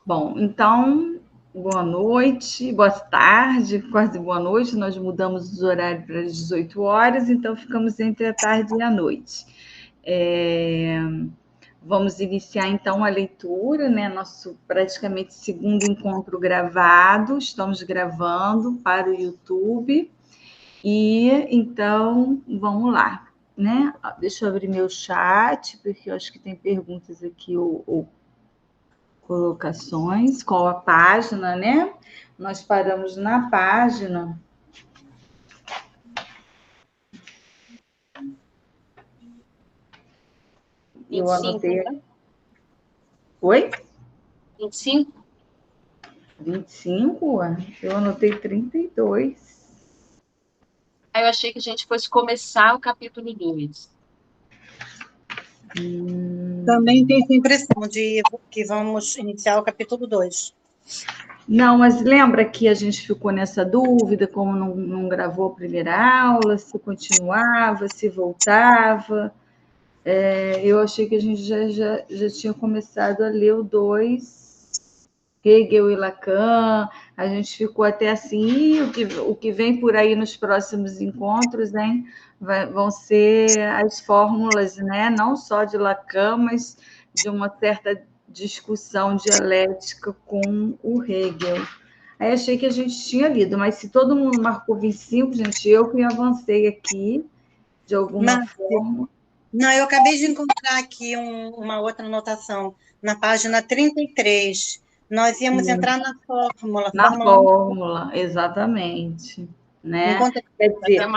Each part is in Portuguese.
Bom, então, boa noite, boa tarde, quase boa noite. Nós mudamos os horários para as 18 horas, então ficamos entre a tarde e a noite. Vamos iniciar, então, a leitura, né? Nosso praticamente segundo encontro gravado. Estamos gravando para o YouTube. E, então, vamos lá, né? Deixa eu abrir meu chat, porque eu acho que tem perguntas aqui ou colocações, qual a página, né? Nós paramos na página. Eu 25, anotei. né? Oi? 25? 25? Eu anotei 32. Aí eu achei que a gente fosse começar o capítulo 2. Também tenho essa impressão de que vamos iniciar o capítulo 2. Não, mas lembra que a gente ficou nessa dúvida, como não gravou a primeira aula, se continuava, se voltava. Eu achei que a gente já tinha começado a ler o 2, Hegel e Lacan. A gente ficou até assim, o que vem por aí nos próximos encontros, hein? Vão ser as fórmulas, né? Não só de Lacan, mas de uma certa discussão dialética com o Hegel. Aí achei que a gente tinha lido, mas se todo mundo marcou 25, gente, eu que avancei aqui de alguma forma. Não, eu acabei de encontrar aqui uma outra anotação, na página 33. Nós íamos entrar na fórmula. Na fórmula, exatamente. Né? Enquanto Quer dizer,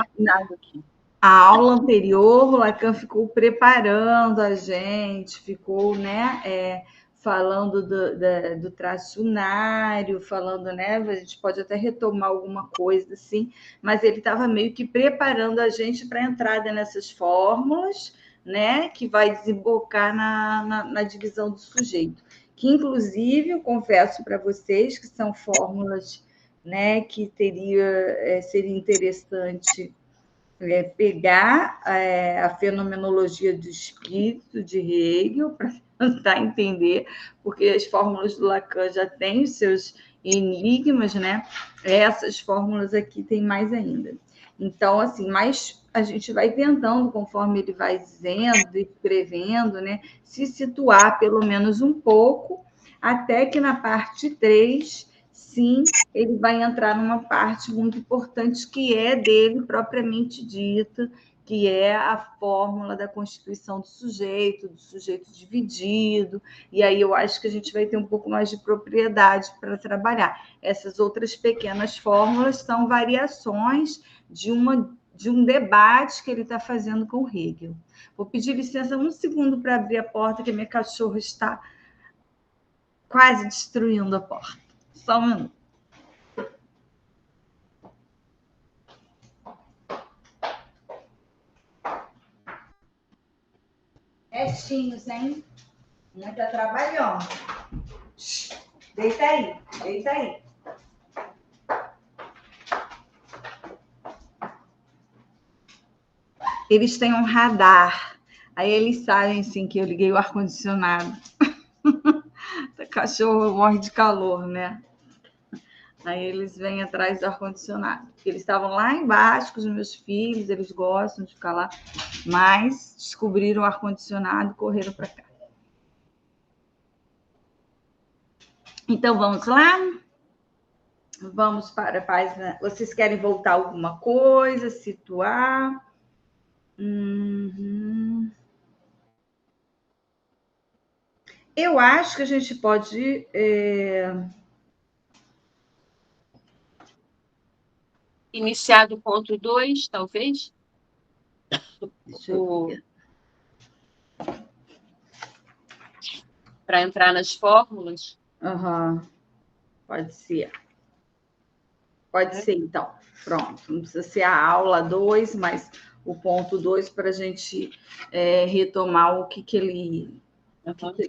a aula anterior, o Lacan ficou preparando a gente, ficou, né, falando do tracionário, falando, né, a gente pode até retomar alguma coisa assim, mas ele estava meio que preparando a gente para a entrada nessas fórmulas, né, que vai desembocar na divisão do sujeito. Que, inclusive, eu confesso para vocês que são fórmulas, né, que seria interessante pegar a fenomenologia do espírito de Hegel para tentar entender, porque as fórmulas do Lacan já têm os seus enigmas, né? Essas fórmulas aqui tem mais ainda. Então, assim, mas a gente vai tentando, conforme ele vai dizendo, escrevendo, né, se situar pelo menos um pouco, até que na parte 3, sim, ele vai entrar numa parte muito importante que é dele propriamente dita, que é a fórmula da constituição do sujeito dividido, e aí eu acho que a gente vai ter um pouco mais de propriedade para trabalhar. Essas outras pequenas fórmulas são variações de um debate que ele está fazendo com Hegel. Vou pedir licença um segundo para abrir a porta, que minha cachorra está quase destruindo a porta. Só um minuto. Restinhos, hein? Não tá trabalhando. Deita aí, deita aí. Eles têm um radar. Aí eles sabem, assim, que eu liguei o ar-condicionado. O cachorro morre de calor, né? Aí eles vêm atrás do ar-condicionado. Eles estavam lá embaixo com os meus filhos, eles gostam de ficar lá, mas descobriram o ar-condicionado e correram para cá. Então, vamos lá? Vamos para a página. Vocês querem voltar alguma coisa, situar? Eu acho que a gente pode. Iniciar do ponto 2, talvez? Deixa eu ver. Para entrar nas fórmulas? Pode ser. Pode ser, então. Pronto. Não precisa ser a aula 2, mas o ponto 2 para a gente retomar o que ele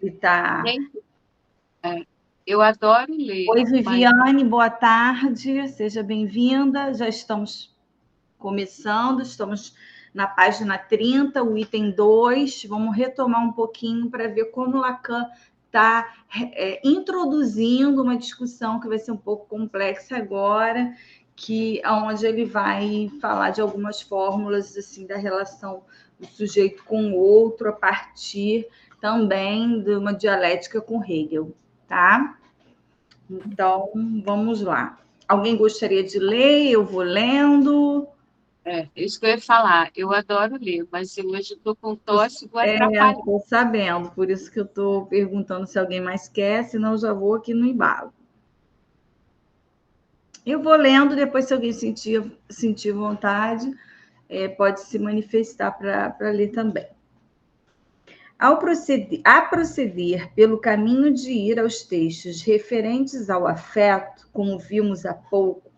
está. Eu adoro ler. Oi, Viviane, boa tarde. Seja bem-vinda. Já estamos começando, estamos na página 30, o item 2. Vamos retomar um pouquinho para ver como Lacan está introduzindo uma discussão que vai ser um pouco complexa agora, onde ele vai falar de algumas fórmulas assim, da relação do sujeito com o outro, a partir também de uma dialética com Hegel, tá? Então, vamos lá. Alguém gostaria de ler? Eu vou lendo. Isso que eu ia falar. Eu adoro ler, mas eu hoje estou com tosse, vou atrapalhar. Estou sabendo, por isso que eu estou perguntando se alguém mais quer, senão eu já vou aqui no embalo. Eu vou lendo, depois, se alguém sentir vontade, pode se manifestar para ler também. A proceder pelo caminho de ir aos textos referentes ao afeto, como vimos há pouco,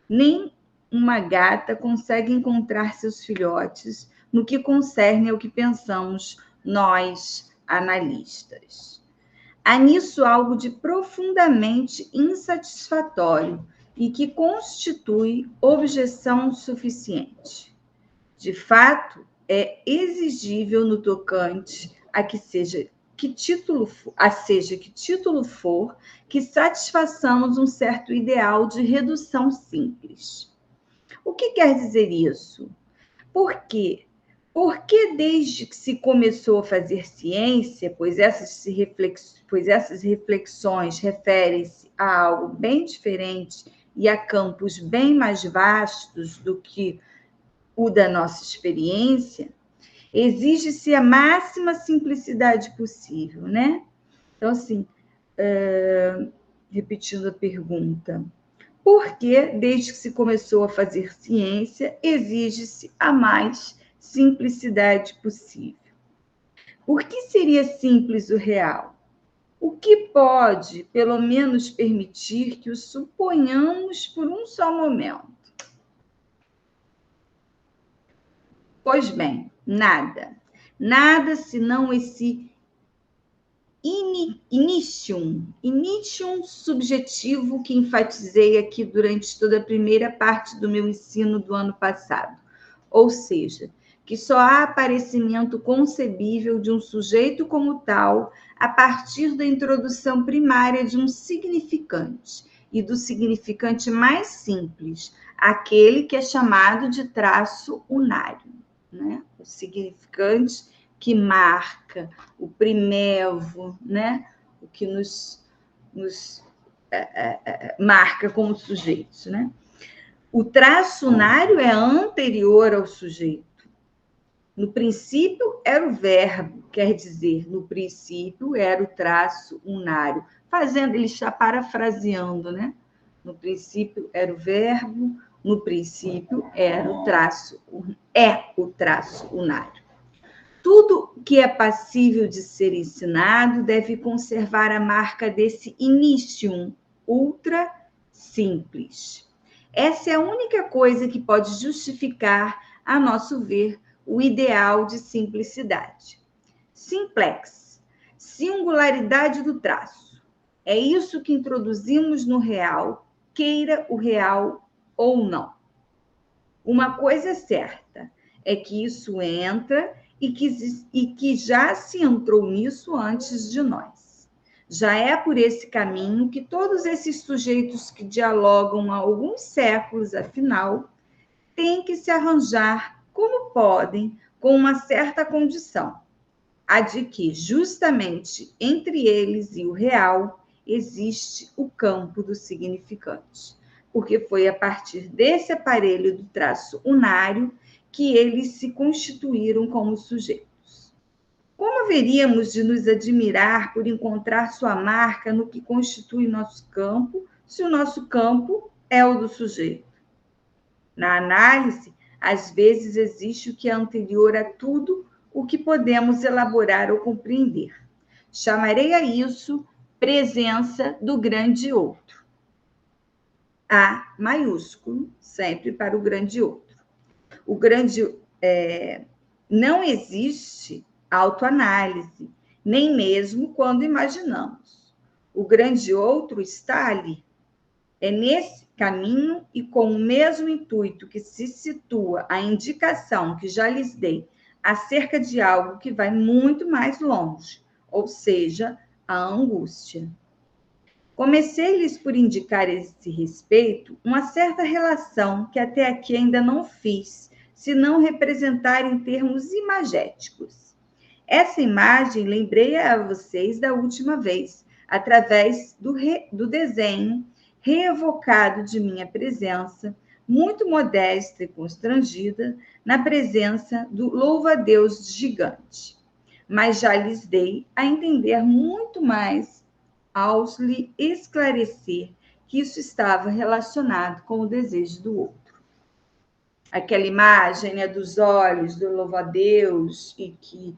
nem uma gata consegue encontrar seus filhotes no que concerne ao que pensamos nós, analistas. Há nisso algo de profundamente insatisfatório e que constitui objeção suficiente. De fato, é exigível no tocante a que título for, que satisfaçamos um certo ideal de redução simples. O que quer dizer isso? Por quê? Porque desde que se começou a fazer ciência, pois essas reflexões referem-se a algo bem diferente e a campos bem mais vastos do que o da nossa experiência, exige-se a máxima simplicidade possível, né? Então, assim, repetindo a pergunta, por que, desde que se começou a fazer ciência, exige-se a mais simplicidade possível? Por que seria simples o real? O que pode, pelo menos, permitir que o suponhamos por um só momento? Pois bem, nada. Nada senão esse initium subjetivo que enfatizei aqui durante toda a primeira parte do meu ensino do ano passado. Ou seja, que só há aparecimento concebível de um sujeito como tal a partir da introdução primária de um significante, e do significante mais simples, aquele que é chamado de traço unário, né? O significante que marca o primevo, né? O que nos marca como sujeitos, né? O traço unário é anterior ao sujeito. No princípio era o verbo, quer dizer, no princípio era o traço unário. Ele está parafraseando, né? No princípio era o verbo, no princípio era o traço unário. Tudo que é passível de ser ensinado deve conservar a marca desse inicium ultra simples. Essa é a única coisa que pode justificar, a nosso ver, o ideal de simplicidade. Simplex, singularidade do traço. É isso que introduzimos no real, queira o real ou não. Uma coisa é certa, é que isso entra e que já se entrou nisso antes de nós. Já é por esse caminho que todos esses sujeitos que dialogam há alguns séculos, afinal, têm que se arranjar como podem com uma certa condição, a de que, justamente entre eles e o real, existe o campo do significante, porque foi a partir desse aparelho do traço unário que eles se constituíram como sujeitos. Como haveríamos de nos admirar por encontrar sua marca no que constitui nosso campo, se o nosso campo é o do sujeito? Na análise, às vezes existe o que é anterior a tudo o que podemos elaborar ou compreender. Chamarei a isso presença do grande outro. A maiúsculo, sempre para o grande outro. O grande não existe autoanálise, nem mesmo quando imaginamos. O grande outro está ali. É nesse caminho e com o mesmo intuito que se situa a indicação que já lhes dei acerca de algo que vai muito mais longe, ou seja, a angústia. Comecei-lhes por indicar a esse respeito uma certa relação que até aqui ainda não fiz, se não representar em termos imagéticos. Essa imagem lembrei a vocês da última vez, através do desenho reevocado de minha presença, muito modesta e constrangida, na presença do louva-a-Deus gigante. Mas já lhes dei a entender muito mais ao lhe esclarecer que isso estava relacionado com o desejo do outro. Aquela imagem, né, dos olhos do louva-a-Deus e que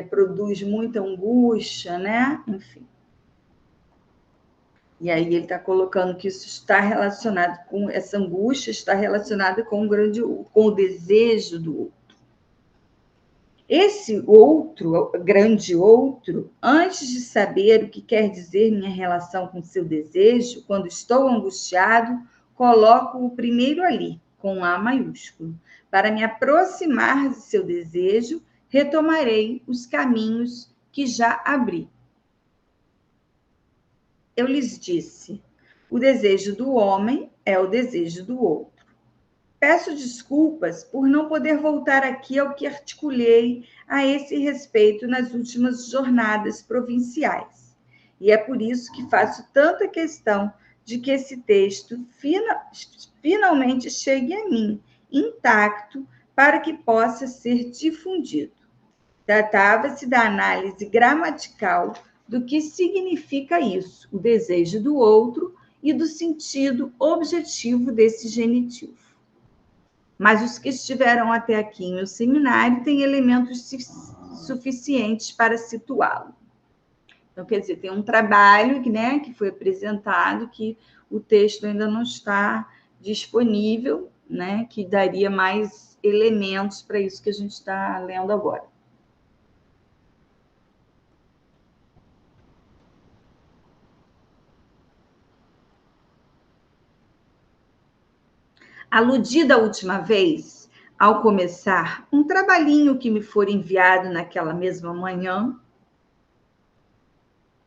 produz muita angústia, né? Enfim. E aí ele está colocando que isso está relacionado com essa angústia, está relacionada com o desejo do outro. Esse outro, grande outro, antes de saber o que quer dizer minha relação com seu desejo, quando estou angustiado, coloco-o primeiro ali, com A maiúsculo. Para me aproximar de seu desejo, retomarei os caminhos que já abri. Eu lhes disse, o desejo do homem é o desejo do outro. Peço desculpas por não poder voltar aqui ao que articulei a esse respeito nas últimas jornadas provinciais. E é por isso que faço tanta questão de que esse texto finalmente chegue a mim, intacto, para que possa ser difundido. Tratava-se da análise gramatical do que significa isso, o desejo do outro e do sentido objetivo desse genitivo. Mas os que estiveram até aqui em meu seminário têm elementos suficientes para situá-lo. Então, quer dizer, tem um trabalho, né, que foi apresentado, que o texto ainda não está disponível, né, que daria mais elementos para isso que a gente está lendo agora. Aludi da última vez, ao começar, um trabalhinho que me for enviado naquela mesma manhã.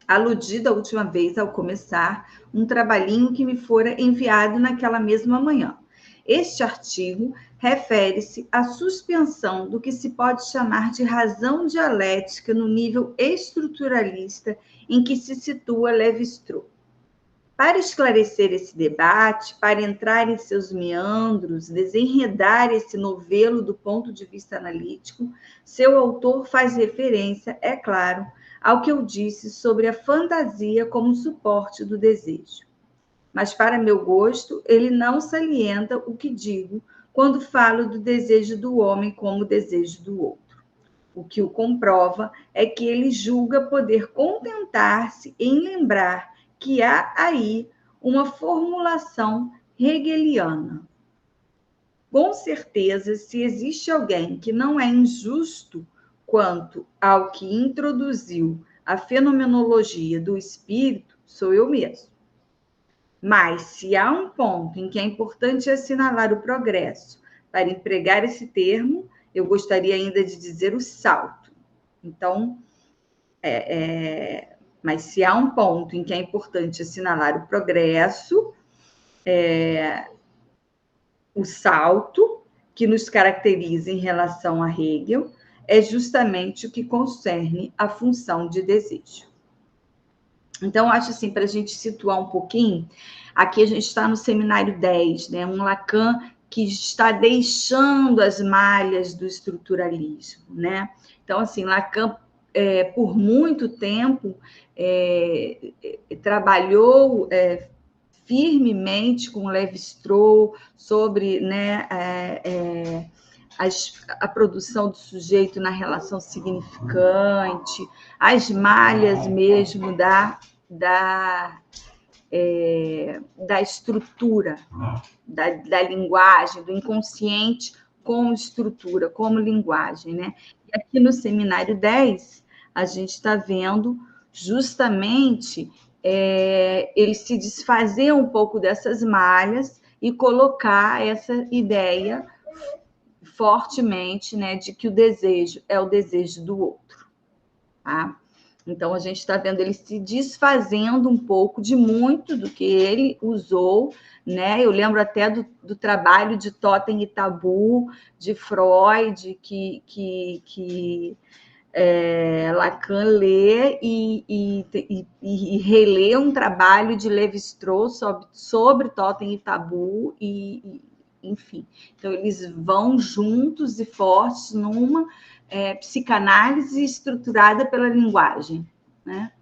Aludi da última vez, ao começar, um trabalhinho que me fora enviado naquela mesma manhã. Este artigo refere-se à suspensão do que se pode chamar de razão dialética no nível estruturalista em que se situa Lévi-Strauss. Para esclarecer esse debate, para entrar em seus meandros, desenredar esse novelo do ponto de vista analítico, seu autor faz referência, é claro, ao que eu disse sobre a fantasia como suporte do desejo. Mas, para meu gosto, ele não salienta o que digo quando falo do desejo do homem como desejo do outro. O que o comprova é que ele julga poder contentar-se em lembrar que há aí uma formulação hegeliana. Com certeza, se existe alguém que não é injusto quanto ao que introduziu a fenomenologia do espírito, sou eu mesmo. Mas, se há um ponto em que é importante assinalar o progresso, para empregar esse termo, eu gostaria ainda de dizer o salto. Então, mas se há um ponto em que é importante assinalar o progresso, o salto que nos caracteriza em relação a Hegel é justamente o que concerne a função de desejo. Então, acho assim, para a gente situar um pouquinho, aqui a gente está no seminário 10, né? Um Lacan que está deixando as malhas do estruturalismo, né? Então, assim, Lacan, por muito tempo, trabalhou firmemente com Lévi-Strauss sobre, né, a produção do sujeito na relação significante, as malhas mesmo da estrutura, da linguagem, do inconsciente como estrutura, como linguagem, né? E aqui no seminário 10, a gente está vendo justamente ele se desfazer um pouco dessas malhas e colocar essa ideia fortemente, né, de que o desejo é o desejo do outro, tá? Então, a gente está vendo ele se desfazendo um pouco de muito do que ele usou, né? Eu lembro até do trabalho de Totem e Tabu, de Freud, que Lacan lê e relê um trabalho de Lévi-Strauss sobre Totem e Tabu, enfim. Então, eles vão juntos e fortes numa psicanálise estruturada pela linguagem, né?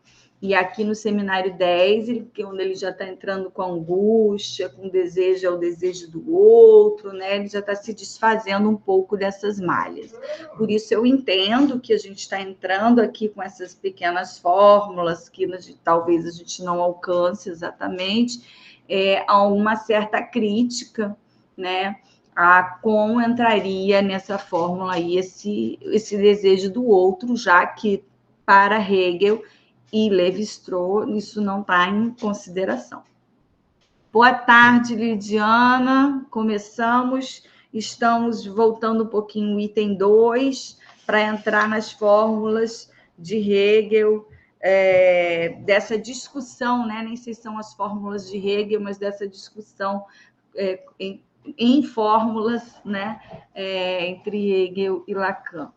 E aqui no seminário 10, onde ele já está entrando com angústia, com desejo ao desejo do outro, né? Ele já está se desfazendo um pouco dessas malhas. Por isso eu entendo que a gente está entrando aqui com essas pequenas fórmulas que talvez a gente não alcance exatamente, a uma certa crítica, né? A como entraria nessa fórmula aí esse desejo do outro, já que para Hegel e Lévi-Strauss, isso não está em consideração. Boa tarde, Lidiana. Começamos, estamos voltando um pouquinho o item 2, para entrar nas fórmulas de Hegel, dessa discussão, né? Nem sei se são as fórmulas de Hegel, mas dessa discussão em fórmulas, né? Entre Hegel e Lacan.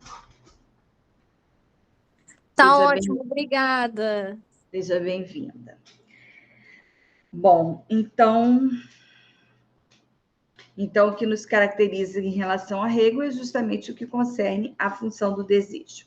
Tá ótimo, obrigada. Seja bem-vinda. Bom, então, o que nos caracteriza em relação a Hegel é justamente o que concerne a função do desejo.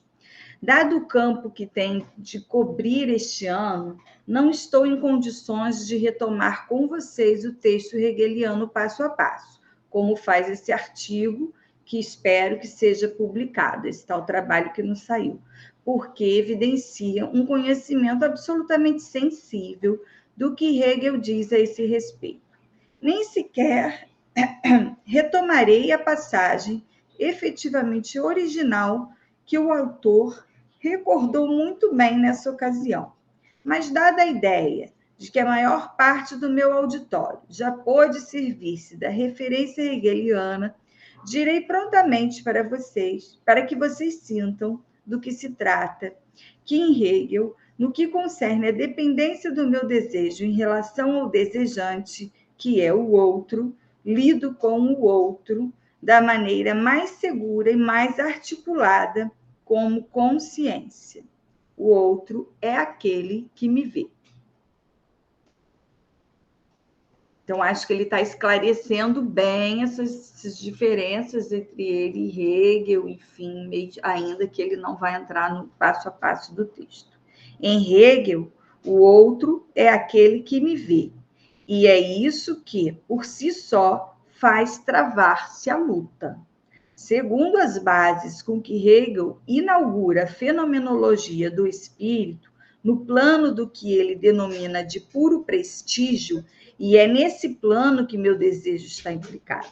Dado o campo que tem de cobrir este ano, não estou em condições de retomar com vocês o texto hegeliano passo a passo, como faz esse artigo, que espero que seja publicado, esse tal trabalho que não saiu, porque evidencia um conhecimento absolutamente sensível do que Hegel diz a esse respeito. Nem sequer retomarei a passagem efetivamente original que o autor recordou muito bem nessa ocasião. Mas, dada a ideia de que a maior parte do meu auditório já pôde servir-se da referência hegeliana, direi prontamente para vocês, para que vocês sintam do que se trata, que em Hegel, no que concerne a dependência do meu desejo em relação ao desejante, que é o outro, lido com o outro da maneira mais segura e mais articulada como consciência. O outro é aquele que me vê. Então, acho que ele está esclarecendo bem essas diferenças entre ele e Hegel, enfim, ainda que ele não vai entrar no passo a passo do texto. Em Hegel, o outro é aquele que me vê. E é isso que, por si só, faz travar-se a luta. Segundo as bases com que Hegel inaugura a fenomenologia do espírito, no plano do que ele denomina de puro prestígio, e é nesse plano que meu desejo está implicado.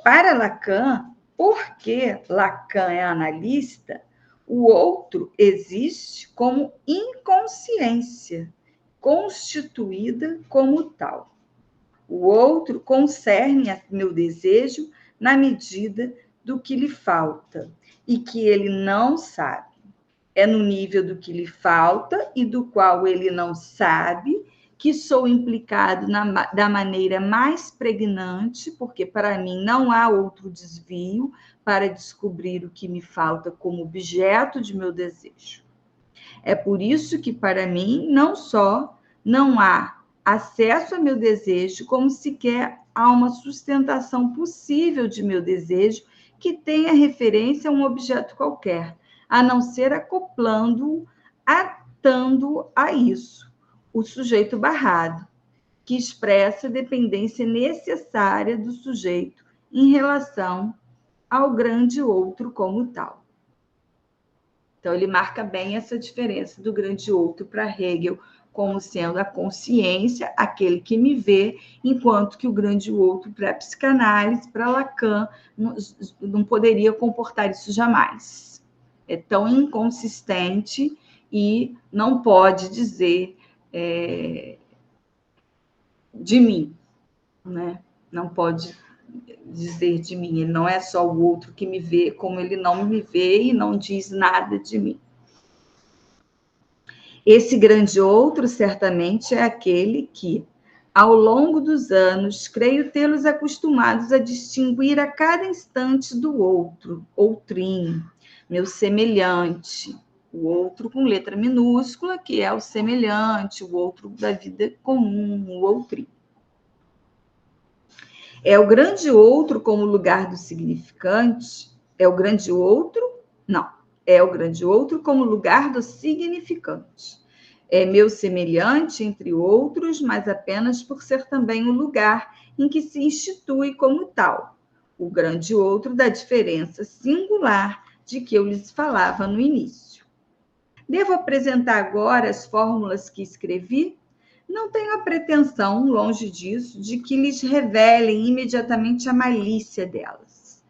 Para Lacan, porque Lacan é analista, o outro existe como inconsciência, constituída como tal. O outro concerne a meu desejo na medida do que lhe falta e que ele não sabe. É no nível do que lhe falta e do qual ele não sabe que sou implicado da maneira mais pregnante, porque para mim não há outro desvio para descobrir o que me falta como objeto de meu desejo. É por isso que para mim não só não há acesso a meu desejo, como sequer há uma sustentação possível de meu desejo que tenha referência a um objeto qualquer, a não ser acoplando-o, atando a isso, o sujeito barrado, que expressa a dependência necessária do sujeito em relação ao grande outro como tal. Então, ele marca bem essa diferença do grande outro para Hegel, como sendo a consciência, aquele que me vê, enquanto que o grande outro para a psicanálise, para Lacan, não poderia comportar isso jamais. É tão inconsistente e não pode dizer de mim, né? Não pode dizer de mim. Ele não é só o outro que me vê, como ele não me vê e não diz nada de mim. Esse grande outro, certamente, é aquele que, ao longo dos anos, creio tê-los acostumados a distinguir a cada instante do outro, outrinho, meu semelhante, o outro com letra minúscula, que é o semelhante, o outro da vida comum, o outrinho. É o grande outro como lugar do significante? É o grande outro? Não. É o grande outro como lugar do significante. É meu semelhante entre outros, mas apenas por ser também o lugar em que se institui como tal. O grande outro da diferença singular de que eu lhes falava no início. Devo apresentar agora as fórmulas que escrevi? Não tenho a pretensão, longe disso, de que lhes revelem imediatamente a malícia delas.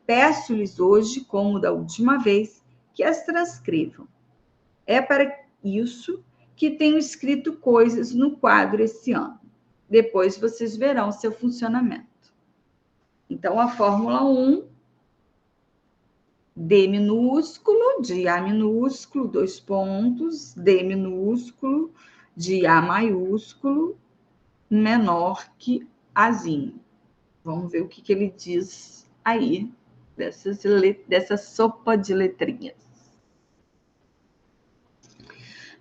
Peço-lhes hoje, como da última vez, que as transcrevam. É para isso que tenho escrito coisas no quadro esse ano. Depois vocês verão seu funcionamento. Então, a fórmula 1, D minúsculo, de A minúsculo, 2 pontos, D minúsculo, de A maiúsculo, menor que Azinho. Vamos ver o que ele diz aí, dessa sopa de letrinhas.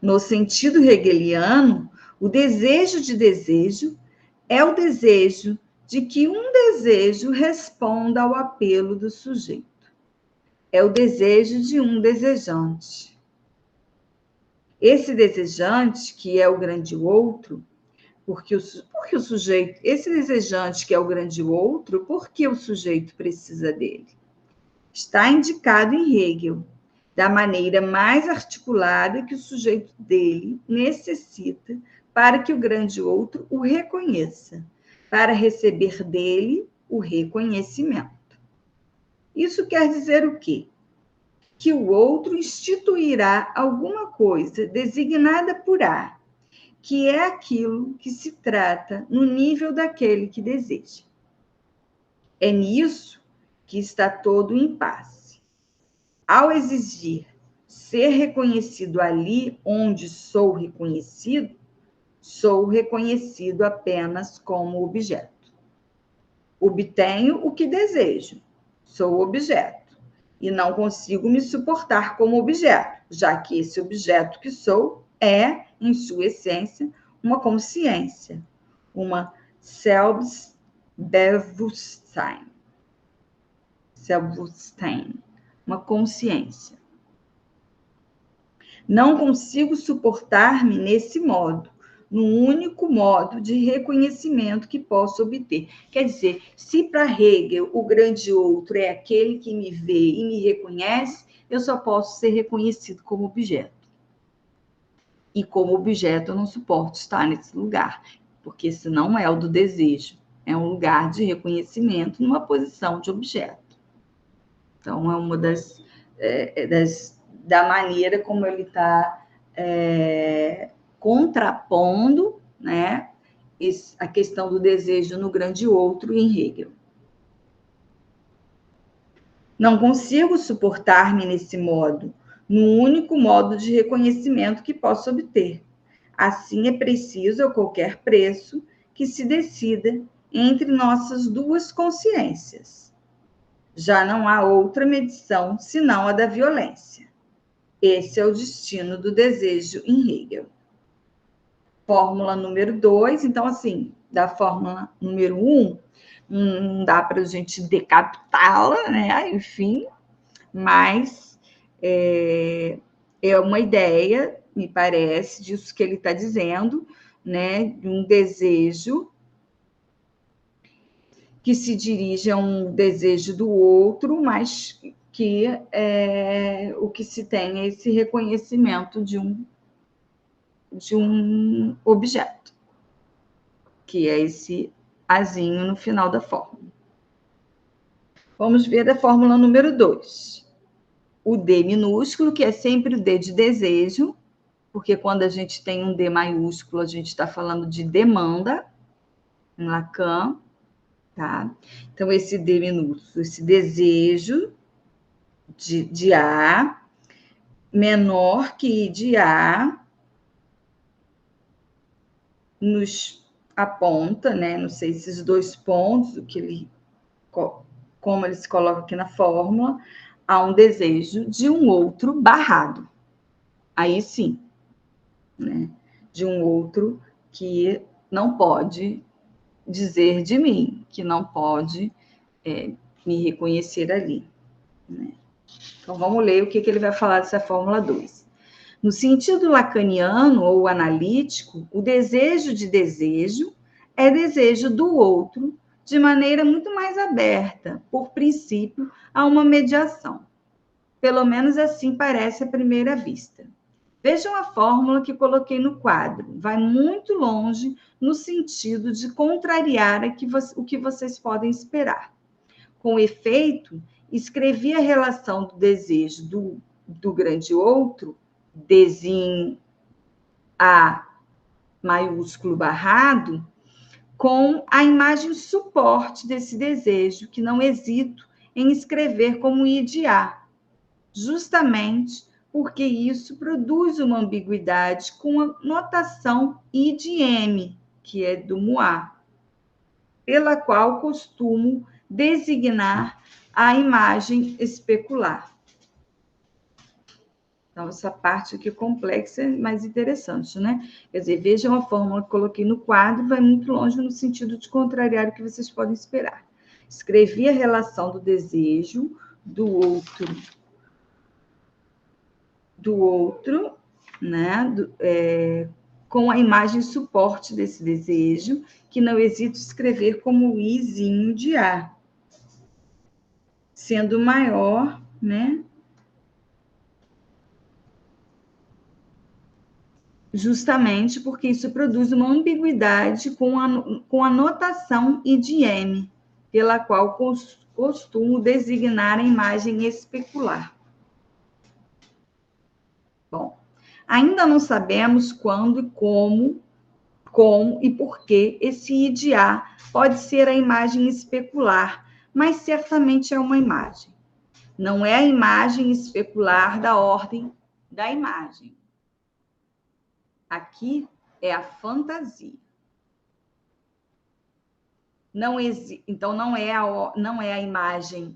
No sentido hegeliano, o desejo de desejo é o desejo de que um desejo responda ao apelo do sujeito. É o desejo de um desejante. Esse desejante, que é o grande outro, porque o sujeito, esse desejante que é o grande outro, por que o sujeito precisa dele? Está indicado em Hegel, da maneira mais articulada que o sujeito dele necessita para que o grande outro o reconheça, para receber dele o reconhecimento. Isso quer dizer o quê? Que o outro instituirá alguma coisa designada por A, que é aquilo que se trata no nível daquele que deseja. É nisso que está todo o impasse. Ao exigir ser reconhecido ali onde sou reconhecido apenas como objeto. Obtenho o que desejo, sou objeto, e não consigo me suportar como objeto, já que esse objeto que sou é, em sua essência, uma consciência, uma Selbstbewusstsein, uma consciência. Não consigo suportar-me nesse modo, no único modo de reconhecimento que posso obter. Quer dizer, se para Hegel o grande outro é aquele que me vê e me reconhece, eu só posso ser reconhecido como objeto. E como objeto eu não suporto estar nesse lugar, porque esse não é o do desejo, é um lugar de reconhecimento numa posição de objeto. Então, é uma da maneira como ele está contrapondo, né, a questão do desejo no grande outro em Hegel. Não consigo suportar-me nesse modo, no único modo de reconhecimento que posso obter. Assim é preciso, a qualquer preço, que se decida entre nossas duas consciências. Já não há outra medição senão a da violência. Esse é o destino do desejo em Hegel. Fórmula número 2, então, assim, da fórmula número 1, não dá para a gente decapitá-la, né? Enfim, mas é uma ideia, me parece, disso que ele está dizendo, né? De um desejo que se dirige a um desejo do outro, mas que o que se tem é esse reconhecimento de um objeto, que é esse azinho no final da fórmula. Vamos ver a fórmula número 2. O D minúsculo, que é sempre o D de desejo, porque quando a gente tem um D maiúsculo, a gente está falando de demanda, em Lacan, tá? Então, esse D minúsculo, esse desejo de A, menor que I de A, nos aponta, né? Não sei, esses 2 pontos, como ele se coloca aqui na fórmula, há um desejo de um outro barrado. Aí sim, né? De um outro que não pode dizer de mim, que não pode me reconhecer ali, né? Então, vamos ler o que ele vai falar dessa fórmula 2. No sentido lacaniano ou analítico, o desejo de desejo é desejo do outro de maneira muito mais aberta, por princípio, a uma mediação. Pelo menos assim parece à primeira vista. Vejam a fórmula que coloquei no quadro. Vai muito longe no sentido de contrariar o que vocês podem esperar. Com efeito, escrevi a relação do desejo do grande outro, desenho A maiúsculo barrado, com a imagem suporte desse desejo, que não hesito em escrever como I de A, justamente porque isso produz uma ambiguidade com a notação I de M, que é do Moá, pela qual costumo designar a imagem especular. Então, essa parte aqui complexa é mais interessante, né? Quer dizer, vejam a fórmula que coloquei no quadro, vai muito longe no sentido de contrariar o que vocês podem esperar. Escrevi a relação do desejo do outro, né? Com a imagem suporte desse desejo, que não hesito escrever como Izinho de A, sendo maior, né? Justamente porque isso produz uma ambiguidade com a notação I de M, pela qual costumo designar a imagem especular. Bom, ainda não sabemos quando e como e por que esse I de A pode ser a imagem especular, mas certamente é uma imagem. Não é a imagem especular da ordem da imagem. Aqui é a fantasia. Então, não é a imagem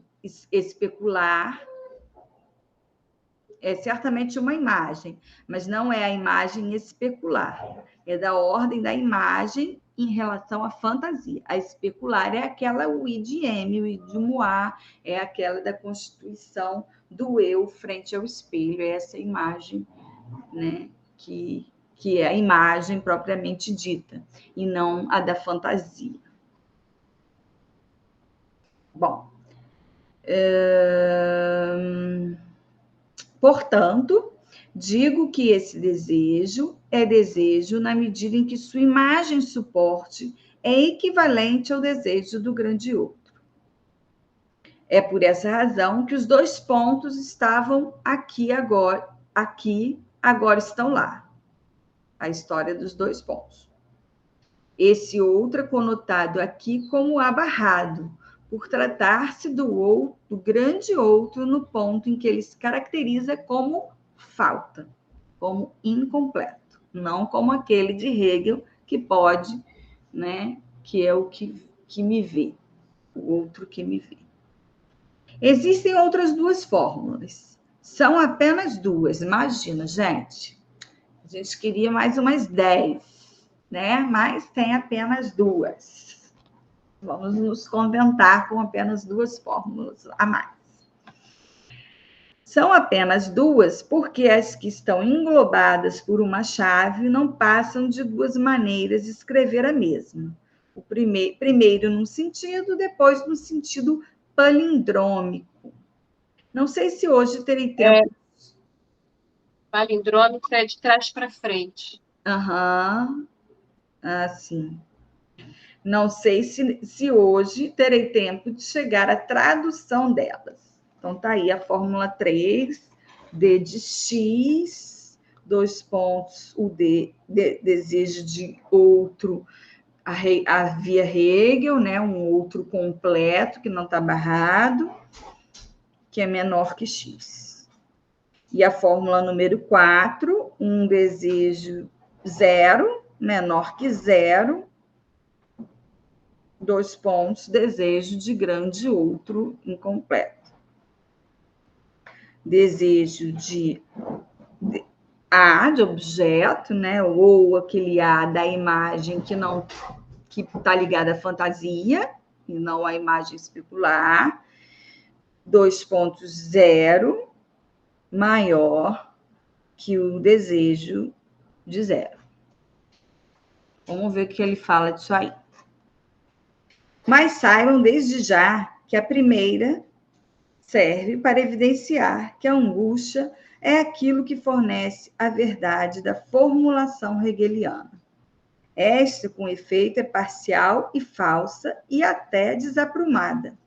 especular, é certamente uma imagem, mas não é a imagem especular. É da ordem da imagem em relação à fantasia. A especular é aquela, o I de M, o I de Moá, é aquela da constituição do eu frente ao espelho, é essa imagem, né, que é a imagem propriamente dita, e não a da fantasia. Bom, portanto, digo que esse desejo é desejo na medida em que sua imagem suporte é equivalente ao desejo do grande outro. É por essa razão que os 2 pontos estavam aqui agora estão lá. A história dos 2 pontos. Esse outro é conotado aqui como abarrado, por tratar-se do grande outro no ponto em que ele se caracteriza como falta, como incompleto, não como aquele de Hegel que pode, né, que é o que me vê, o outro que me vê. Existem outras 2 fórmulas, são apenas 2, imagina, gente. A gente queria mais umas 10, né? Mas tem apenas 2. Vamos nos contentar com apenas 2 fórmulas a mais. São apenas 2 porque as que estão englobadas por uma chave não passam de 2 maneiras de escrever a mesma. O primeiro num sentido, depois no sentido palindrômico. Não sei se hoje terei tempo. Palindrômico é de trás para frente. Aham. Sim. Não sei se hoje terei tempo de chegar à tradução delas. Então, tá aí a fórmula 3, D de X, 2 pontos, o desejo de outro, a via Hegel, né? Um outro completo, que não está barrado, que é menor que X. E a fórmula número 4, um desejo 0, menor que 0, 2 pontos, desejo de grande outro incompleto. Desejo de A, de objeto, né? Ou aquele A da imagem que está ligada à fantasia, e não à imagem especular. 2 pontos, 0, maior que o desejo de 0. Vamos ver o que ele fala disso aí. Mas saibam desde já que a primeira serve para evidenciar que a angústia é aquilo que fornece a verdade da formulação hegeliana. Esta, com efeito, é parcial e falsa e até desaprumada.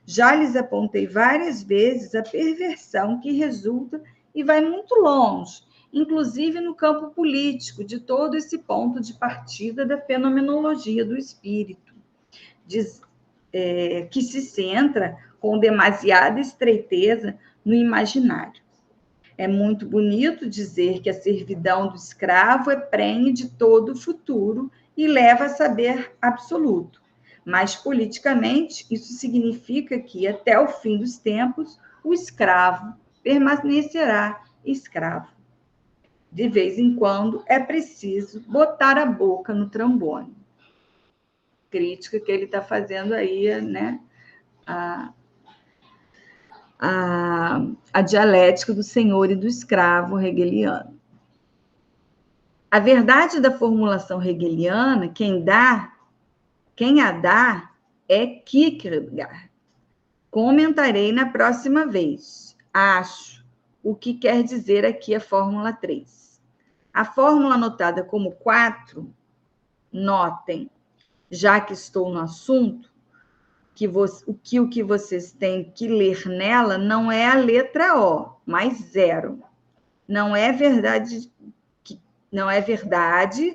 Já lhes apontei várias vezes a perversão que resulta e vai muito longe, inclusive no campo político, de todo esse ponto de partida da fenomenologia do espírito, que se centra com demasiada estreiteza no imaginário. É muito bonito dizer que a servidão do escravo é prenhe de todo o futuro e leva a saber absoluto. Mas, politicamente, isso significa que, até o fim dos tempos, o escravo permanecerá escravo. De vez em quando, é preciso botar a boca no trombone. Crítica que ele está fazendo aí, né? A dialética do senhor e do escravo hegeliano. A verdade da formulação hegeliana, quem a dá, é Kierkegaard. Comentarei na próxima vez. Acho o que quer dizer aqui a fórmula 3. A fórmula anotada como 4, notem, já que estou no assunto, o que vocês têm que ler nela não é a letra O, mas 0. Não é verdade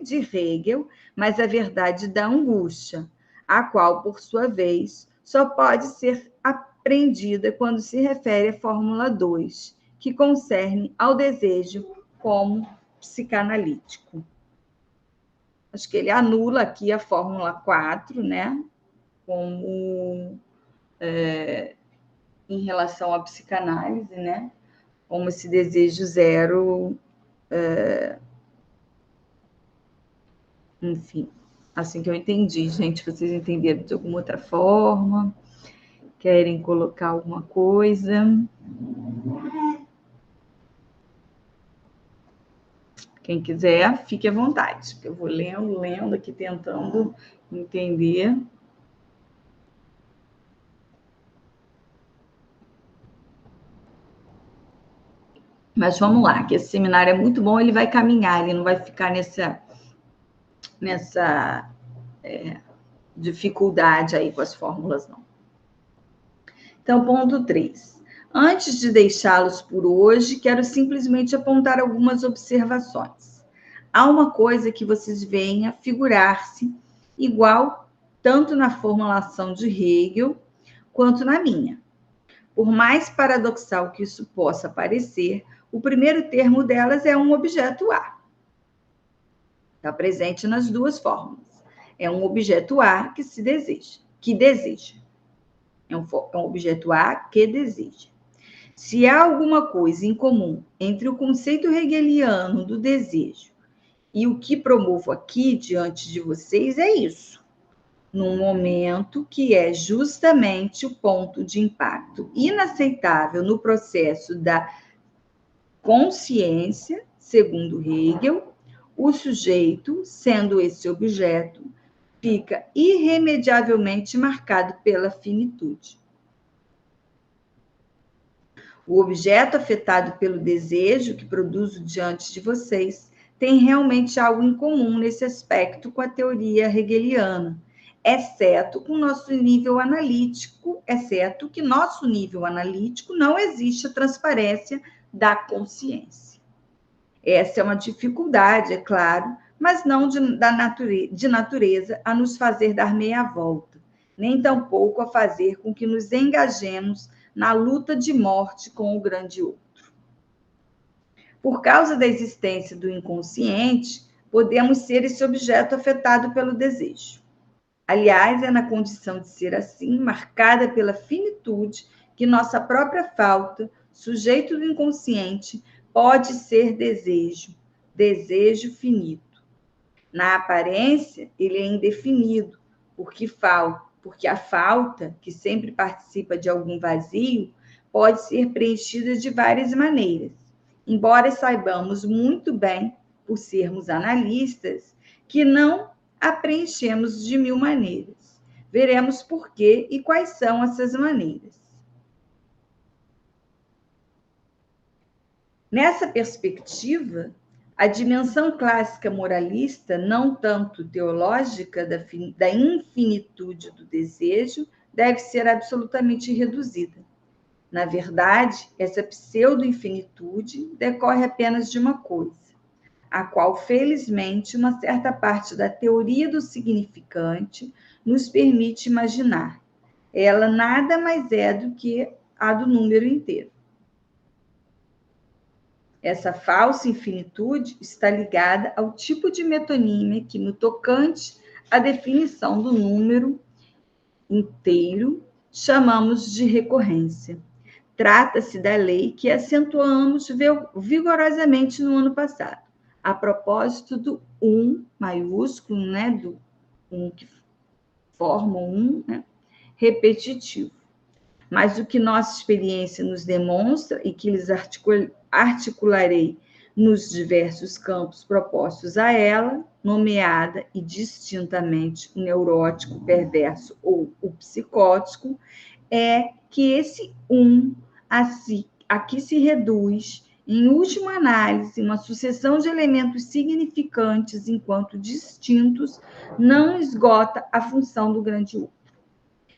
de Hegel, mas a verdade da angústia, a qual, por sua vez, só pode ser aprendida quando se refere à fórmula 2, que concerne ao desejo como psicanalítico. Acho que ele anula aqui a fórmula 4, né? Como em relação à psicanálise, né? Como esse desejo 0, enfim, assim que eu entendi, gente. Vocês entenderam de alguma outra forma? Querem colocar alguma coisa? Quem quiser, fique à vontade. Eu vou lendo aqui, tentando entender. Mas vamos lá, que esse seminário é muito bom, ele vai caminhar, ele não vai ficar nessa dificuldade aí com as fórmulas, não. Então, ponto 3. Antes de deixá-los por hoje, quero simplesmente apontar algumas observações. Há uma coisa que vocês veem a figurar-se igual tanto na formulação de Hegel quanto na minha. Por mais paradoxal que isso possa parecer, o primeiro termo delas é um objeto A. Está presente nas duas fórmulas. É um objeto A que deseja. É um objeto A que deseja. Se há alguma coisa em comum entre o conceito hegeliano do desejo e o que promovo aqui diante de vocês, é isso. Num momento que é justamente o ponto de impacto inaceitável no processo da consciência, segundo Hegel, o sujeito, sendo esse objeto, fica irremediavelmente marcado pela finitude. O objeto afetado pelo desejo que produzo diante de vocês tem realmente algo em comum nesse aspecto com a teoria hegeliana, exceto que nosso nível analítico não existe a transparência da consciência. Essa é uma dificuldade, é claro, mas não de natureza a nos fazer dar meia volta, nem tampouco a fazer com que nos engajemos na luta de morte com o grande outro. Por causa da existência do inconsciente, podemos ser esse objeto afetado pelo desejo. Aliás, é na condição de ser assim, marcada pela finitude, que nossa própria falta, sujeito do inconsciente, pode ser desejo, desejo finito. Na aparência, ele é indefinido, porque a falta, que sempre participa de algum vazio, pode ser preenchida de várias maneiras. Embora saibamos muito bem, por sermos analistas, que não a preenchemos de 1000 maneiras. Veremos por quê e quais são essas maneiras. Nessa perspectiva, a dimensão clássica moralista, não tanto teológica, da infinitude do desejo, deve ser absolutamente reduzida. Na verdade, essa pseudo-infinitude decorre apenas de uma coisa, a qual, felizmente, uma certa parte da teoria do significante nos permite imaginar. Ela nada mais é do que a do número inteiro. Essa falsa infinitude está ligada ao tipo de metonímia que, no tocante à definição do número inteiro, chamamos de recorrência. Trata-se da lei que acentuamos vigorosamente no ano passado, a propósito do 1 maiúsculo, né, do 1 que forma o 1, né, repetitivo. Mas o que nossa experiência nos demonstra e que lhes articularei nos diversos campos propostos a ela, nomeada e distintamente o neurótico, perverso ou o psicótico, é que esse a que se reduz, em última análise, uma sucessão de elementos significantes enquanto distintos, não esgota a função do grande outro.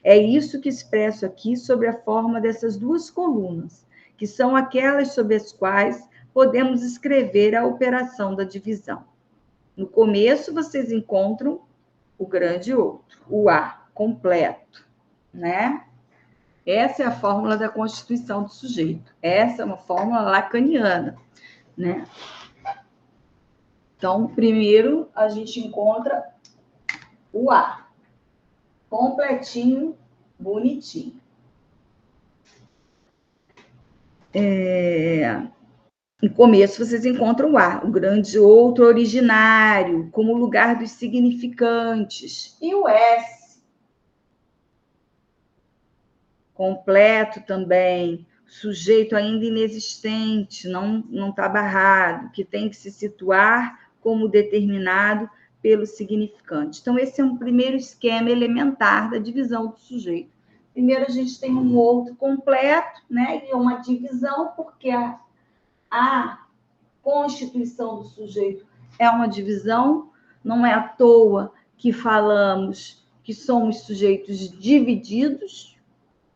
É isso que expresso aqui sobre a forma dessas duas colunas, que são aquelas sobre as quais podemos escrever a operação da divisão. No começo, vocês encontram o grande outro, o A, completo, né? Essa é a fórmula da constituição do sujeito. Essa é uma fórmula lacaniana, né? Então, primeiro, a gente encontra o A, completinho, bonitinho. No começo, vocês encontram o A, o grande outro originário, como lugar dos significantes. E o S, completo também, sujeito ainda inexistente, não está barrado, que tem que se situar como determinado pelo significante. Então, esse é um primeiro esquema elementar da divisão do sujeito. Primeiro, a gente tem um outro completo, né? E uma divisão, porque a constituição do sujeito é uma divisão, não é à toa que falamos que somos sujeitos divididos,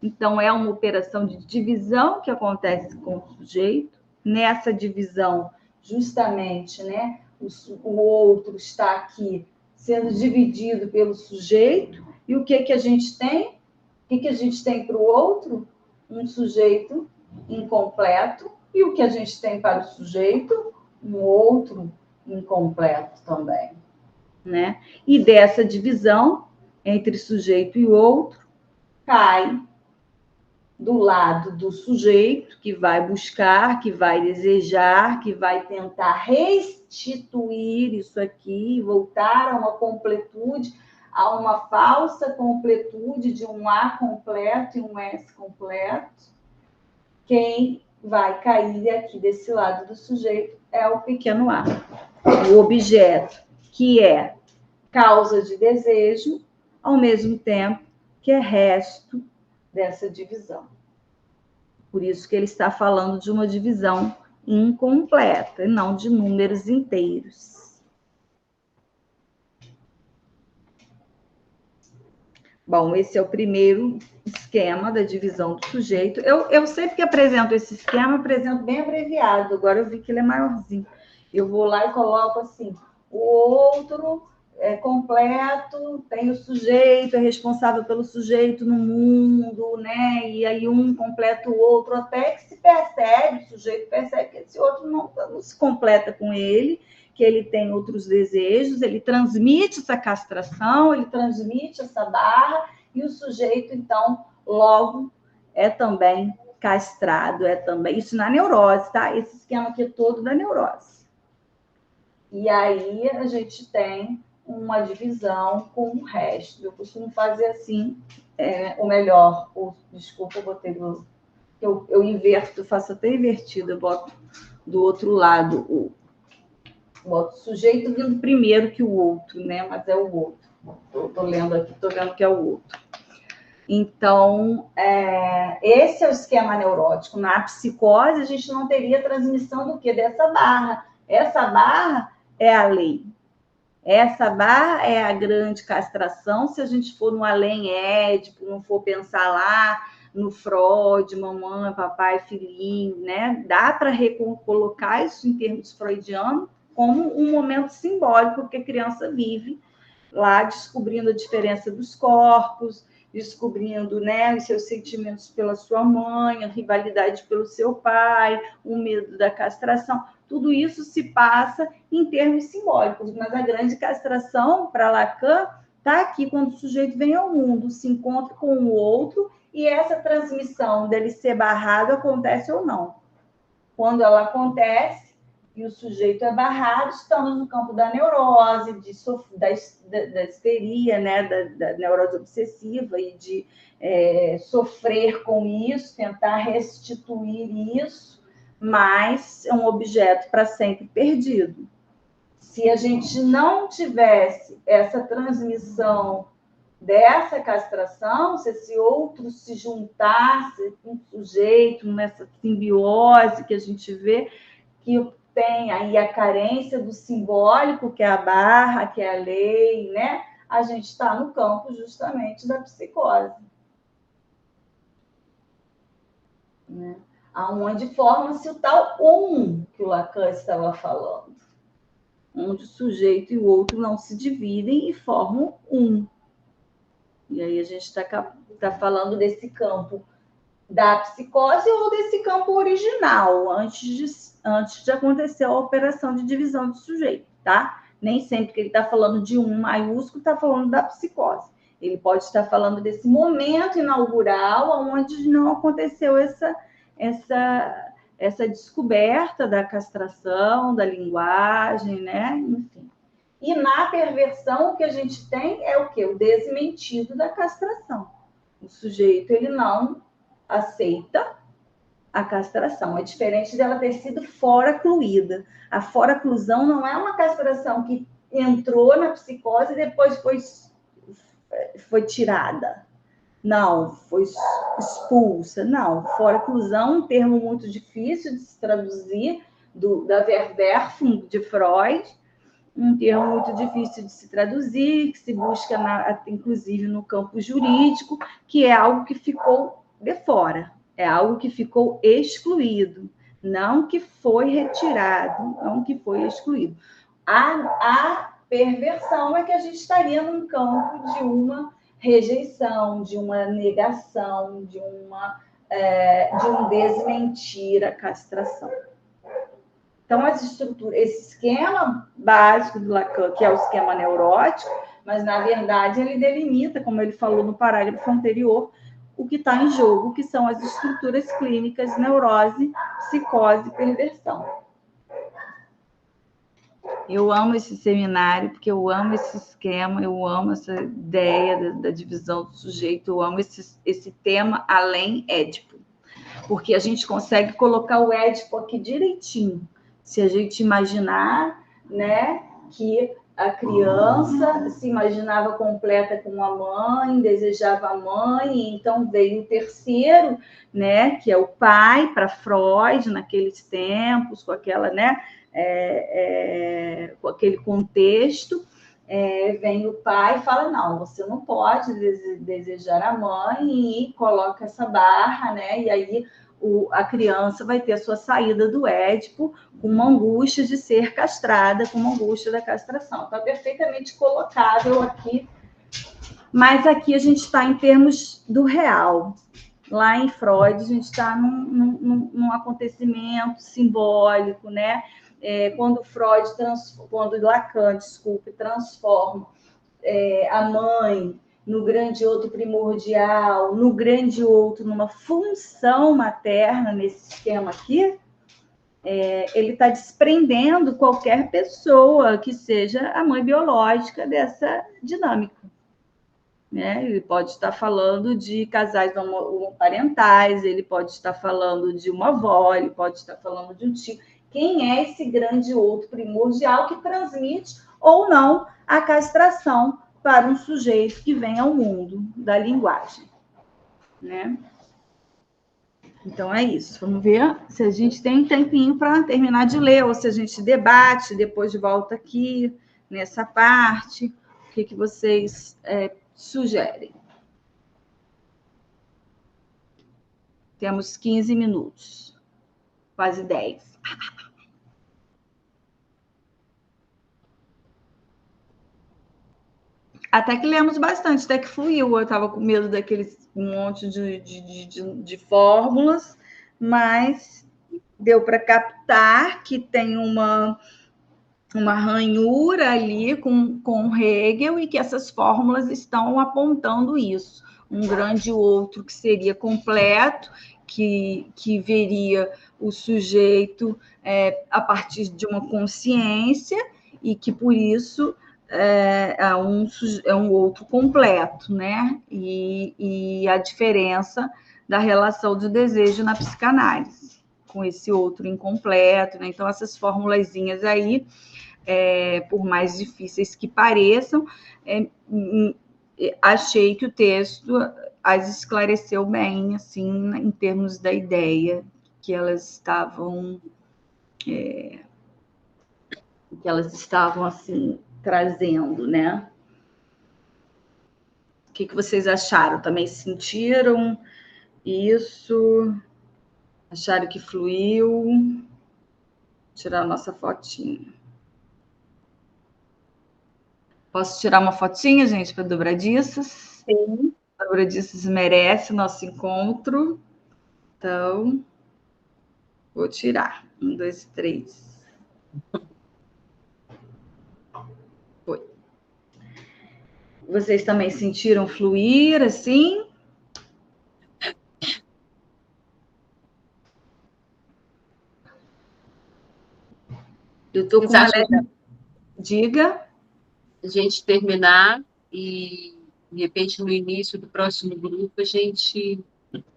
então é uma operação de divisão que acontece com o sujeito. Nessa divisão, justamente, né, o outro está aqui sendo dividido pelo sujeito, e o que a gente tem? O que a gente tem para o outro? Um sujeito incompleto. E o que a gente tem para o sujeito? Um outro incompleto também, né? E dessa divisão entre sujeito e outro, cai do lado do sujeito, que vai buscar, que vai desejar, que vai tentar restituir isso aqui, voltar a uma completude, a uma falsa completude de um A completo e um S completo. Quem vai cair aqui desse lado do sujeito é o pequeno A, o objeto que é causa de desejo, ao mesmo tempo que é resto dessa divisão. Por isso que ele está falando de uma divisão incompleta, e não de números inteiros. Bom, esse é o primeiro esquema da divisão do sujeito. Eu sempre que apresento esse esquema, apresento bem abreviado. Agora eu vi que ele é maiorzinho. Eu vou lá e coloco assim, o outro é completo, tem o sujeito, é responsável pelo sujeito no mundo, né? E aí um completa o outro, até que se percebe, o sujeito percebe que esse outro não se completa com ele, que ele tem outros desejos, ele transmite essa castração, ele transmite essa barra, e o sujeito, então, logo é também castrado, é também... Isso na neurose, tá? Esse esquema aqui é todo da neurose. E aí a gente tem uma divisão com o resto. Eu costumo fazer assim, ou melhor, desculpa, eu botei eu inverto, faço até invertido, eu boto do outro lado, boto o sujeito vindo primeiro que o outro, né? Mas é o outro. Estou lendo aqui, estou vendo que é o outro. Então, esse é o esquema neurótico. Na psicose, a gente não teria transmissão do quê? Dessa barra. Essa barra é a lei. Essa barra é a grande castração. Se a gente for no além Édipo, não for pensar lá no Freud, mamãe, papai, filhinho, né? Dá para recolocar isso em termos freudianos como um momento simbólico que a criança vive lá, descobrindo a diferença dos corpos, descobrindo, né, os seus sentimentos pela sua mãe, a rivalidade pelo seu pai, o medo da castração. Tudo isso se passa em termos simbólicos, mas a grande castração, para Lacan, está aqui quando o sujeito vem ao mundo, se encontra com o outro, e essa transmissão dele ser barrado acontece ou não. Quando ela acontece e o sujeito é barrado, estamos no campo da neurose, da histeria, né, da neurose obsessiva, e de sofrer com isso, tentar restituir isso, mas é um objeto para sempre perdido. Se a gente não tivesse essa transmissão dessa castração, se esse outro se juntasse com o sujeito, nessa simbiose que a gente vê, que tem aí a carência do simbólico, que é a barra, que é a lei, né? A gente está no campo justamente da psicose. Né? Aonde forma-se o tal que o Lacan estava falando. Onde o sujeito e o outro não se dividem e formam um. E aí a gente está falando desse campo da psicose ou desse campo original, antes de acontecer a operação de divisão do sujeito, tá? Nem sempre que ele está falando de um maiúsculo, está falando da psicose. Ele pode estar falando desse momento inaugural, onde não aconteceu essa descoberta da castração, da linguagem, né? Enfim. E na perversão, o que a gente tem é o quê? O desmentido da castração. O sujeito, ele não aceita a castração. É diferente dela ter sido foracluída. A foraclusão não é uma castração que entrou na psicose e depois foi tirada. Não, foi expulsa. Não, foraclusão é um termo muito difícil de se traduzir, da Verwerfung de Freud, um termo muito difícil de se traduzir, que se busca, inclusive, no campo jurídico, que é algo que ficou de fora, é algo que ficou excluído, não que foi retirado, não que foi excluído. A perversão é que a gente estaria num campo de uma rejeição, de uma negação, de um desmentir a castração. Então, as estruturas, esse esquema básico do Lacan, que é o esquema neurótico, mas, na verdade, ele delimita, como ele falou no parágrafo anterior, o que está em jogo, que são as estruturas clínicas, neurose, psicose e perversão. Eu amo esse seminário, porque eu amo esse esquema, eu amo essa ideia da divisão do sujeito, eu amo esse tema além Édipo, porque a gente consegue colocar o Édipo aqui direitinho. Se a gente imaginar, né, que a criança se imaginava completa com a mãe, desejava a mãe, e então veio o terceiro, né, que é o pai, para Freud, naqueles tempos, com aquela, né, com aquele contexto, vem o pai e fala, não, você não pode desejar a mãe, e coloca essa barra, né, e aí a criança vai ter a sua saída do Édipo com uma angústia de ser castrada, com uma angústia da castração. Está perfeitamente colocável aqui, mas aqui a gente está em termos do real. Lá em Freud, a gente está num acontecimento simbólico, né? quando Lacan, transforma a mãe no grande outro primordial, no grande outro numa função materna, nesse esquema aqui, ele está desprendendo qualquer pessoa que seja a mãe biológica dessa dinâmica. Né? Ele pode estar falando de casais homoparentais, ele pode estar falando de uma avó, ele pode estar falando de um tio. Quem é esse grande outro primordial que transmite ou não a castração para um sujeito que vem ao mundo da linguagem? Né? Então é isso. Vamos ver se a gente tem um tempinho para terminar de ler, ou se a gente debate, depois de volta aqui, nessa parte. O que vocês sugerem? Temos 15 minutos, quase 10. Até que lemos bastante, até que fluiu. Eu estava com medo daqueles monte de fórmulas, mas deu para captar que tem uma ranhura ali com Hegel e que essas fórmulas estão apontando isso. Um grande outro que seria completo, que veria o sujeito a partir de uma consciência e que, por isso, é um outro completo, né? E a diferença da relação do desejo na psicanálise com esse outro incompleto, né? Então, essas formulazinhas aí, por mais difíceis que pareçam, achei que o texto as esclareceu bem, assim, em termos da ideia que elas estavam assim, trazendo, né? O que vocês acharam? Também sentiram isso? Acharam que fluiu? Vou tirar a nossa fotinha. Posso tirar uma fotinha, gente, para Dobradiças? Sim. A Dobradiças merece o nosso encontro. Então, vou tirar. 1, 2, 3. Foi. Vocês também sentiram fluir, assim? Eu estou com uma leve... Diga. A gente terminar e, de repente, no início do próximo grupo, a gente...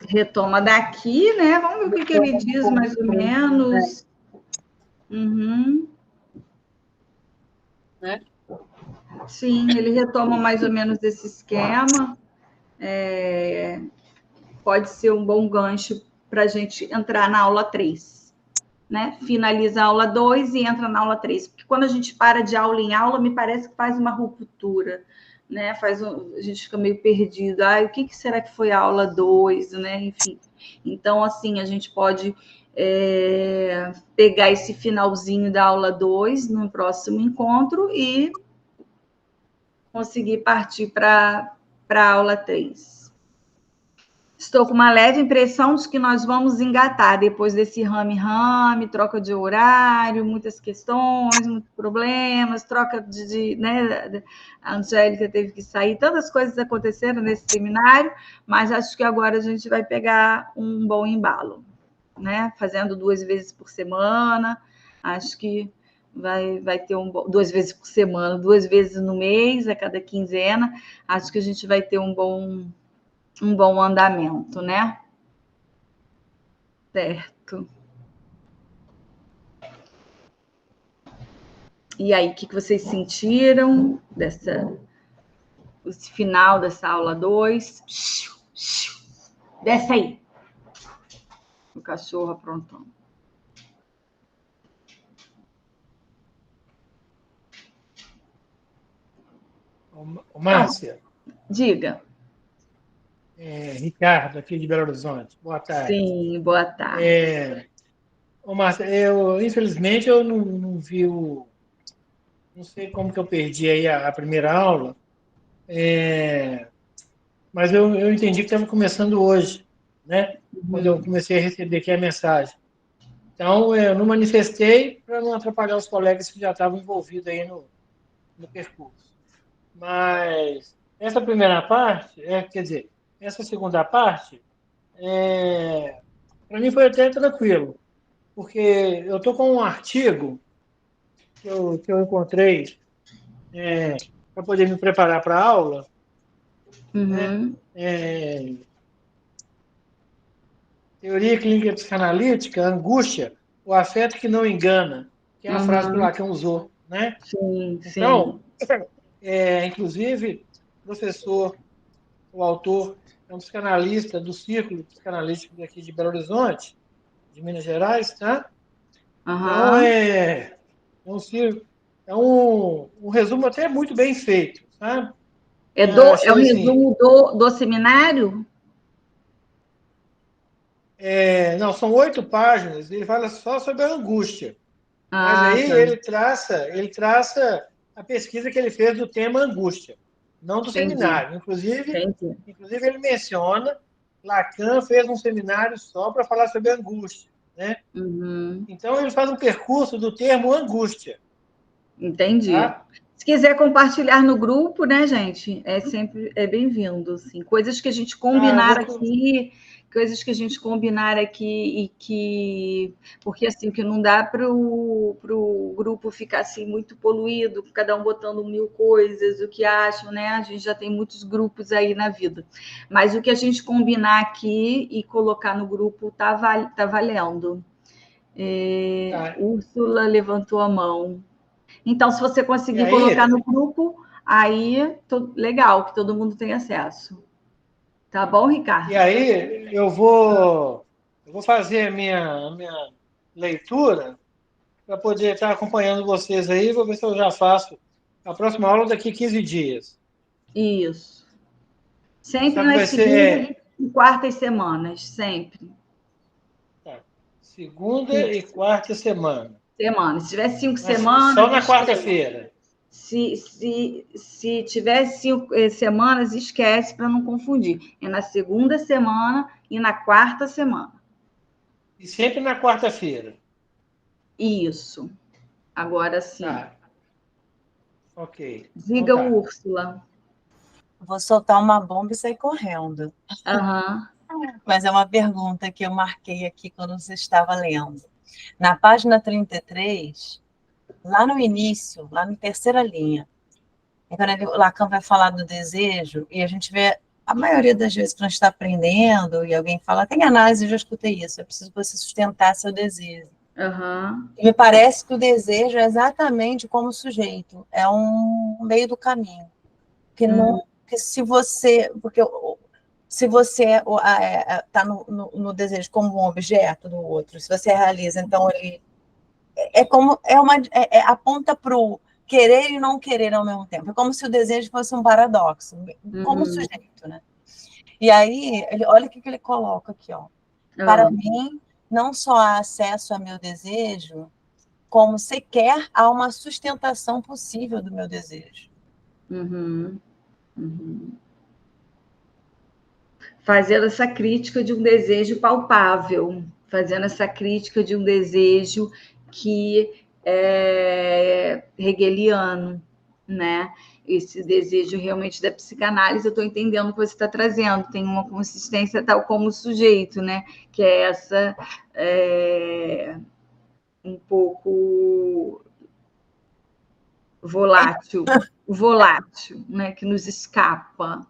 retoma daqui, né? Vamos ver o que ele diz, mais ou menos. Uhum. Né? Sim, ele retoma mais ou menos esse esquema. Pode ser um bom gancho para a gente entrar na aula 3. Né? Finaliza a aula 2 e entra na aula 3. Porque quando a gente para de aula em aula, me parece que faz uma ruptura. Né? A gente fica meio perdido. O que será que foi a aula 2? Né? Enfim. Então, assim, a gente pode pegar esse finalzinho da aula 2 no próximo encontro e conseguir partir para a aula 3. Estou com uma leve impressão de que nós vamos engatar depois desse rame-rame, troca de horário, muitas questões, muitos problemas, troca né? A Angélica teve que sair, tantas coisas aconteceram nesse seminário, mas acho que agora a gente vai pegar um bom embalo, né? Fazendo 2 vezes por semana, acho que vai ter 2 vezes por semana, 2 vezes no mês, a cada quinzena, acho que a gente vai ter um bom andamento, né? Certo. E aí, o que vocês sentiram esse final dessa aula 2? Desce aí. O cachorro aprontando. Ô, Márcia. Diga. Ricardo, aqui de Belo Horizonte. Boa tarde. Sim, boa tarde. Ô, Márcia, infelizmente eu não vi não sei como que eu perdi aí a primeira aula, mas eu entendi que estava começando hoje, né? Quando eu comecei a receber aqui a mensagem. Então, eu não manifestei para não atrapalhar os colegas que já estavam envolvidos aí no percurso. Mas essa primeira parte, quer dizer, essa segunda parte, para mim foi até tranquilo, porque eu estou com um artigo que eu encontrei para poder me preparar para a aula, né? Teoria clínica psicanalítica, angústia, o afeto que não engana, que é a frase que o Lacan usou, né? Sim, Então, sim. inclusive, o professor, o autor, é um psicanalista do Círculo Psicanalítico daqui de Belo Horizonte, de Minas Gerais, tá? Então, um resumo até muito bem feito, sabe? É o Achei assim, resumo do seminário? não, são 8 páginas, ele fala só sobre a angústia. Mas Ah, aí tá. ele traça a pesquisa que ele fez do tema angústia, não do Entendi. seminário. Inclusive Entendi. ele menciona Lacan fez um seminário só para falar sobre angústia, né? Uhum. Então ele faz um percurso do termo angústia, Entendi. tá? Se quiser compartilhar no grupo, né, gente? Sempre bem-vindo. Assim. Coisas que a gente Tá, combinar aqui, e que. Porque assim, que não dá para o grupo ficar assim muito poluído, cada um botando 1000 coisas, o que acham, né? A gente já tem muitos grupos aí na vida. Mas o que a gente combinar aqui e colocar no grupo tá valendo. tá. Úrsula levantou a mão. Então, se você E conseguir colocar aí, no grupo, aí legal, que todo mundo tem acesso. Tá bom, Ricardo? eu vou fazer a minha leitura para poder estar acompanhando vocês aí. Vou ver se eu já faço a próxima aula daqui 15 dias. Isso. Sempre Só que nas vai segundas ser e quartas semanas, sempre. segunda e quarta semana. Semana. Se tiver 5 Só semanas, na quarta-feira. se tiver 5 semanas, esquece para não confundir. É na segunda semana e na quarta semana. E sempre na quarta-feira. Isso. Agora sim. Tá. Ok. Então Diga, tá. Úrsula. Vou soltar uma bomba e sair correndo. Aham. Mas é uma pergunta que eu marquei aqui quando você estava lendo. Na página 33, lá no início, lá na terceira linha, é quando o Lacan vai falar do desejo, e a gente vê, a maioria das vezes que a gente está aprendendo, e alguém fala, tem análise, eu já escutei isso, é preciso você sustentar seu desejo. Aham. E me parece que o desejo é exatamente como o sujeito, é um meio do caminho. Que não, que se você está no desejo como um objeto do outro, se você realiza, então ele aponta para o querer e não querer ao mesmo tempo. É como se o desejo fosse um paradoxo, como sujeito, né? E aí, olha o que ele coloca aqui, ó. Para mim, não só há acesso a meu desejo, como sequer há uma sustentação possível do meu desejo. Fazendo essa crítica de um desejo palpável, fazendo essa crítica de um desejo que é hegeliano, né? Esse desejo realmente da psicanálise, eu estou entendendo o que você está trazendo, tem uma consistência tal como o sujeito, né? Que é essa um pouco volátil, né? Que nos escapa,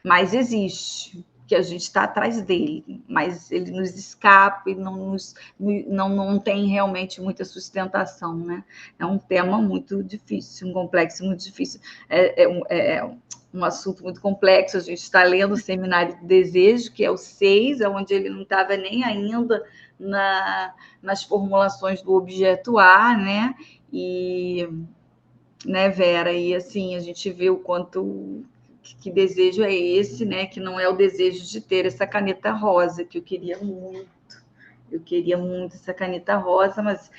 mas existe, que a gente está atrás dele, mas ele nos escapa e não tem realmente muita sustentação, né? É um tema muito difícil, um complexo muito difícil. É um assunto muito complexo. A gente está lendo o Seminário do Desejo, que é o 6, onde ele não estava nem ainda nas formulações do objeto A, né? E, né, Vera? E assim, a gente vê o quanto que desejo é esse, né? Que não é o desejo de ter essa caneta rosa, que eu queria muito. Eu queria muito essa caneta rosa, mas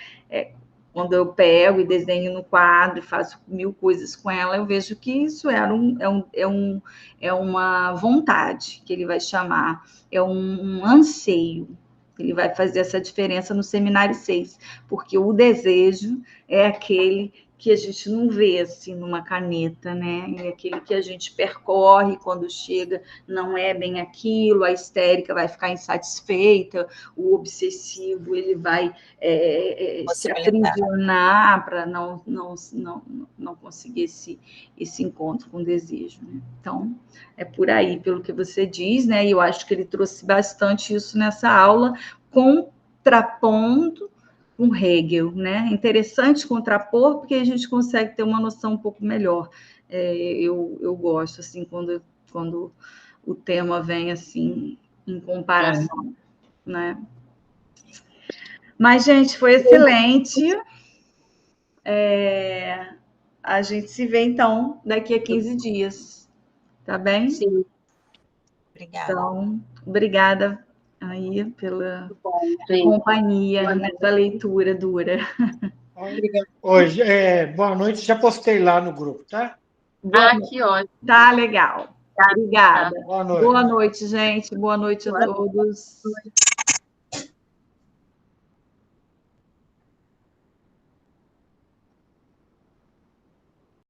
quando eu pego e desenho no quadro e faço 1000 coisas com ela, eu vejo que isso é uma vontade, que ele vai chamar, é um anseio, Ele vai fazer essa diferença no seminário 6, porque o desejo é aquele que a gente não vê assim numa caneta, né? É aquele que a gente percorre quando chega, não é bem aquilo, a histérica vai ficar insatisfeita, o obsessivo ele vai se aprisionar para não conseguir esse encontro com o desejo, né? Então, é por aí, pelo que você diz, né? E eu acho que ele trouxe bastante isso nessa aula, contrapondo com Hegel, né? Interessante contrapor, porque a gente consegue ter uma noção um pouco melhor. Eu gosto, assim, quando o tema vem, assim, em comparação, né? Mas, gente, foi excelente. A gente se vê, então, daqui a 15 dias. Tá bem? Sim. Obrigada. Então, obrigada aí pela Gente, companhia nessa leitura dura. Hoje, boa noite, já postei lá no grupo, tá? que ótimo. Tá legal. Obrigada. Boa noite. Boa noite, gente. Boa noite a todos.